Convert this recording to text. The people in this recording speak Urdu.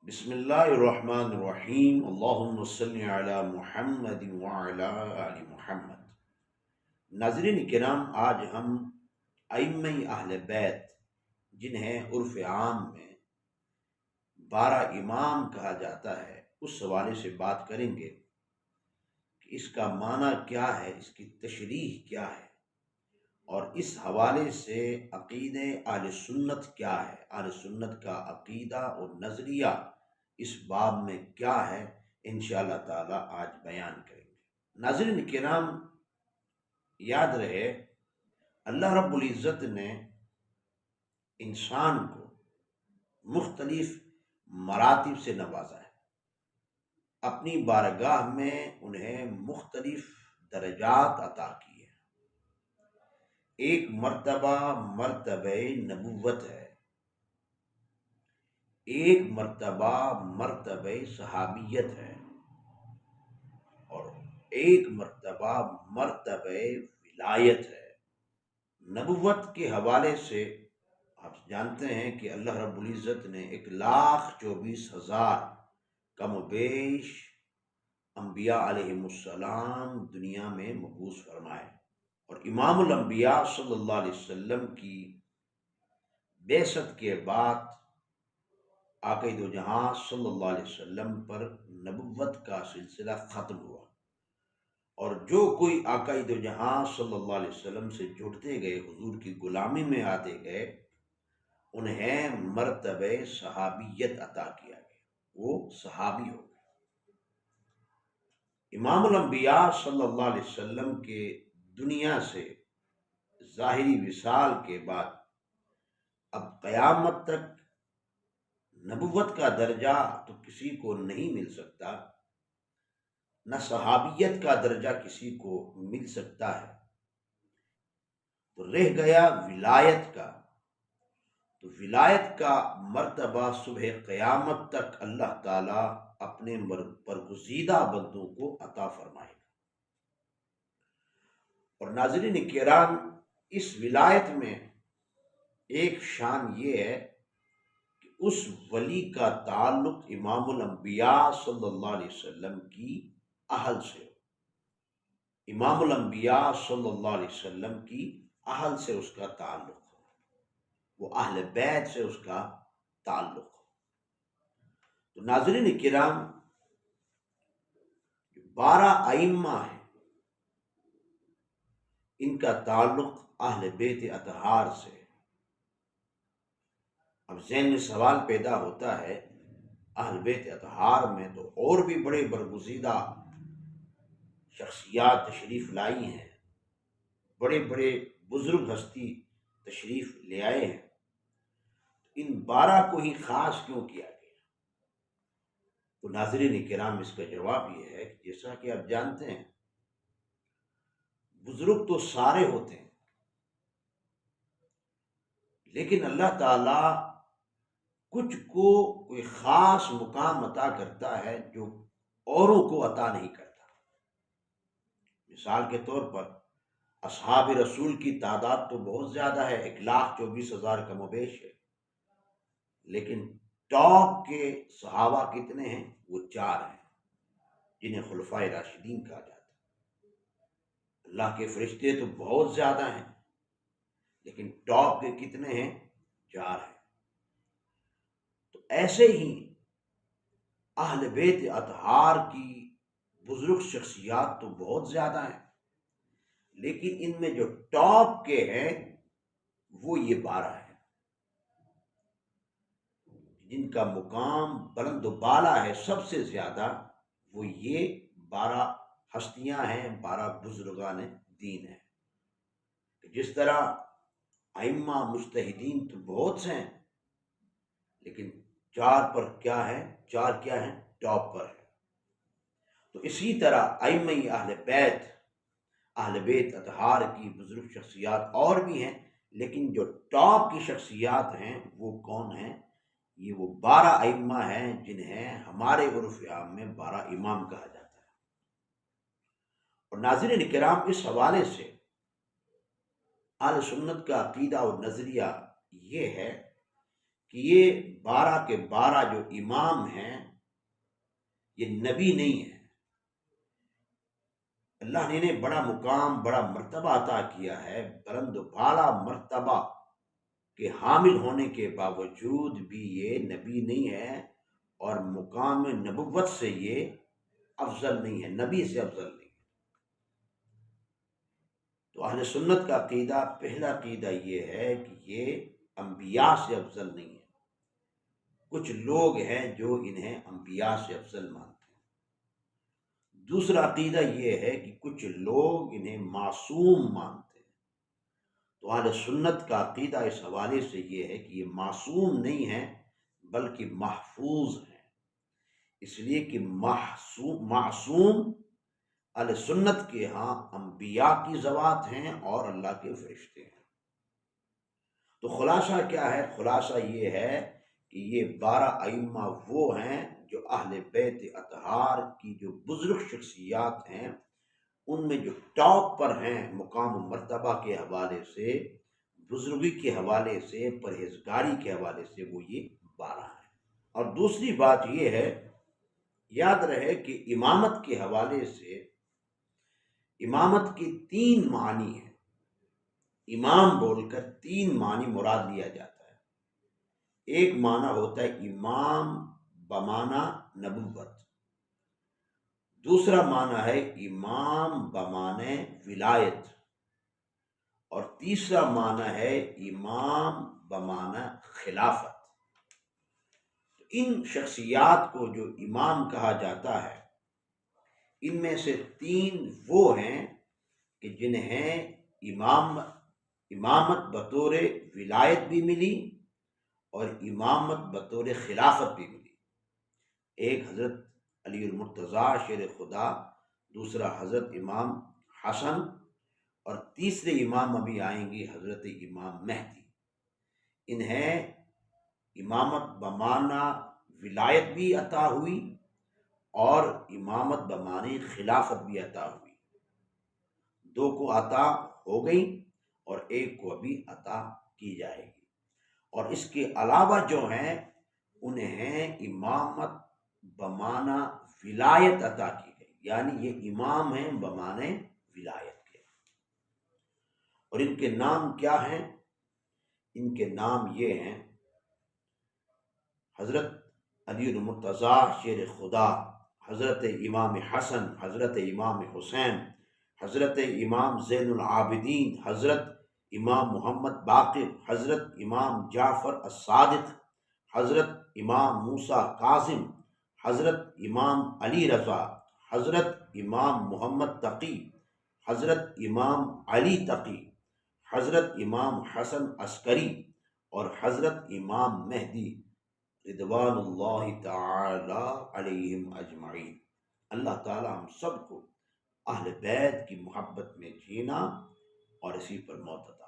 بسم اللہ الرحمن الرحیم، اللہم صلی علی محمد وعلی آل محمد۔ ناظرین کرام، آج ہم ائمہ اہل بیت جنہیں عرف عام میں 12 امام کہا جاتا ہے، اس حوالے سے بات کریں گے کہ اس کا معنی کیا ہے، اس کی تشریح کیا ہے، اور اس حوالے سے عقیدہ اہل سنت کیا ہے، اہل سنت کا عقیدہ اور نظریہ اس باب میں کیا ہے، انشاءاللہ تعالی آج بیان کریں گے۔ ناظرین کرام، یاد رہے اللہ رب العزت نے انسان کو مختلف مراتب سے نوازا ہے، اپنی بارگاہ میں انہیں مختلف درجات عطا کیے ہیں۔ ایک مرتبہ مرتبہ نبوت ہے، ایک مرتبہ مرتبہ صحابیت ہے، اور ایک مرتبہ مرتبہ ولایت ہے۔ نبوت کے حوالے سے آپ جانتے ہیں کہ اللہ رب العزت نے 1,24,000 کم و بیش انبیاء علیہم السلام دنیا میں مبعوث فرمائے، اور امام الانبیاء صلی اللہ علیہ وسلم کی بعثت کے بعد آقا دو جہاں صلی اللہ علیہ وسلم پر نبوت کا سلسلہ ختم ہوا، اور جو کوئی آقا دو جہاں صلی اللہ علیہ وسلم سے جڑتے گئے، حضور کی غلامی میں آتے گئے، انہیں مرتبہ صحابیت عطا کیا گیا، وہ صحابی ہو گئے۔ امام الانبیاء صلی اللہ علیہ وسلم کے دنیا سے ظاہری وصال کے بعد اب قیامت تک نبوت کا درجہ تو کسی کو نہیں مل سکتا، نہ صحابیت کا درجہ کسی کو مل سکتا ہے، تو رہ گیا ولایت کا۔ تو ولایت کا مرتبہ صبح قیامت تک اللہ تعالیٰ اپنے برگزیدہ بندوں کو عطا فرمائے گا۔ اور ناظرین کرام، اس ولایت میں ایک شان یہ ہے کہ اس ولی کا تعلق امام الانبیاء صلی اللہ علیہ وسلم کی اہل سے ہو، امام الانبیاء صلی اللہ علیہ وسلم کی اہل سے اس کا تعلق ہو، وہ اہل بیت سے اس کا تعلق ہو۔ تو ناظرین کرام، 12 ائمہ ہیں، ان کا تعلق اہل بیت اطہار سے ہے۔ اب ذہن میں سوال پیدا ہوتا ہے، اہل بیت اطہار میں تو اور بھی بڑے برگزیدہ شخصیات تشریف لائی ہیں، بڑے بڑے بزرگ ہستی تشریف لے آئے ہیں، ان 12 کو ہی خاص کیوں کیا گیا؟ تو ناظرین کرام، اس کا جواب یہ ہے کہ جیسا کہ آپ جانتے ہیں، بزرگ تو سارے ہوتے ہیں، لیکن اللہ تعالیٰ کچھ کو کوئی خاص مقام عطا کرتا ہے جو اوروں کو عطا نہیں کرتا۔ مثال کے طور پر اصحاب رسول کی تعداد تو بہت زیادہ ہے، 1,24,000 کم و بیش ہے، لیکن ٹاپ کے صحابہ کتنے ہیں؟ وہ 4 ہیں، جنہیں خلفائے راشدین کہا جاتا ہے۔ اللہ کے فرشتے تو بہت زیادہ ہیں، لیکن ٹاپ کے کتنے ہیں؟ 4 ہیں۔ تو ایسے ہی اہل بیت اطہار کی بزرگ شخصیات تو بہت زیادہ ہیں، لیکن ان میں جو ٹاپ کے ہیں وہ یہ 12 ہیں، جن کا مقام بلند و بالا ہے سب سے زیادہ، وہ یہ 12 ہستیاں ہیں، 12 بزرگان دین ہیں۔ جس طرح ائمہ مجتہدین تو بہت سے ہیں، لیکن 4 پر کیا ہے؟ 4 کیا ہیں؟ ٹاپ پر ہے۔ تو اسی طرح ائمہ اہل بیت اطہار کی بزرگ شخصیات اور بھی ہیں، لیکن جو ٹاپ کی شخصیات ہیں وہ کون ہیں؟ یہ وہ 12 ائمہ ہیں جنہیں ہمارے عرف عام میں 12 امام کہا جاتا ہے۔ اور ناظرین کرام، اس حوالے سے اہل سنت کا عقیدہ اور نظریہ یہ ہے کہ یہ 12 کے 12 جو امام ہیں یہ نبی نہیں ہے۔ اللہ نے انہیں بڑا مقام، بڑا مرتبہ عطا کیا ہے، بلند و بالا مرتبہ کے حامل ہونے کے باوجود بھی یہ نبی نہیں ہے، اور مقام نبوت سے یہ افضل نہیں ہے، نبی سے افضل نہیں ہے۔ تو اہل سنت کا عقیدہ، پہلا عقیدہ یہ ہے کہ یہ انبیاء سے افضل نہیں ہے۔ کچھ لوگ ہیں جو انہیں انبیاء سے افضل مانتے ہیں۔ دوسرا عقیدہ یہ ہے کہ کچھ لوگ انہیں معصوم مانتے ہیں۔ تو اہل سنت کا عقیدہ اس حوالے سے یہ ہے کہ یہ معصوم نہیں ہیں بلکہ محفوظ ہیں، اس لیے کہ معصوم اہل سنت کے ہاں انبیاء کی ذوات ہیں اور اللہ کے فرشتے ہیں۔ تو خلاصہ کیا ہے؟ خلاصہ یہ ہے کہ یہ 12 ائمہ وہ ہیں جو اہل بیت اطہار کی جو بزرگ شخصیات ہیں، ان میں جو ٹاپ پر ہیں مقام و مرتبہ کے حوالے سے، بزرگی کے حوالے سے، پرہیزگاری کے حوالے سے، وہ یہ 12 ہیں۔ اور دوسری بات یہ ہے، یاد رہے کہ امامت کے حوالے سے امامت کے 3 معنی ہیں۔ امام بول کر 3 معنی مراد لیا جاتا ہے۔ ایک معنی ہوتا ہے امام بمعنی نبوت، دوسرا معنی ہے امام بمعنی ولایت، اور تیسرا معنی ہے امام بمعنی خلافت۔ ان شخصیات کو جو امام کہا جاتا ہے، ان میں سے 3 وہ ہیں کہ جنہیں امامت بطور ولایت بھی ملی اور امامت بطور خلافت بھی ملی۔ ایک حضرت علی المرتضیٰ شیر خدا، دوسرا حضرت امام حسن، اور تیسرے امام ابھی آئیں گے حضرت امام مہدی۔ انہیں امامت بمعنی ولایت بھی عطا ہوئی اور امامت بمعنی خلافت بھی عطا ہوئی۔ 2 کو عطا ہو گئی اور ایک کو ابھی عطا کی جائے گی۔ اور اس کے علاوہ جو ہیں انہیں امامت بمعنی ولایت عطا کی گئی، یعنی یہ امام ہیں بمعنی ولایت کے۔ اور ان کے نام کیا ہیں؟ ان کے نام یہ ہیں: حضرت علی المرتضیٰ شیر خدا، حضرت امام حسن، حضرت امام حسین، حضرت امام زین العابدین، حضرت امام محمد باقر، حضرت امام جعفر الصادق، حضرت امام موسیٰ کاظم، حضرت امام علی رضا، حضرت امام محمد تقی، حضرت امام علی تقی، حضرت امام حسن عسکری، اور حضرت امام مہدی رضوان اللہ تعالی علیہم اجمعین۔ اللہ تعالی ہم سب کو اہل بیت کی محبت میں جینا اور اسی پر موت عطا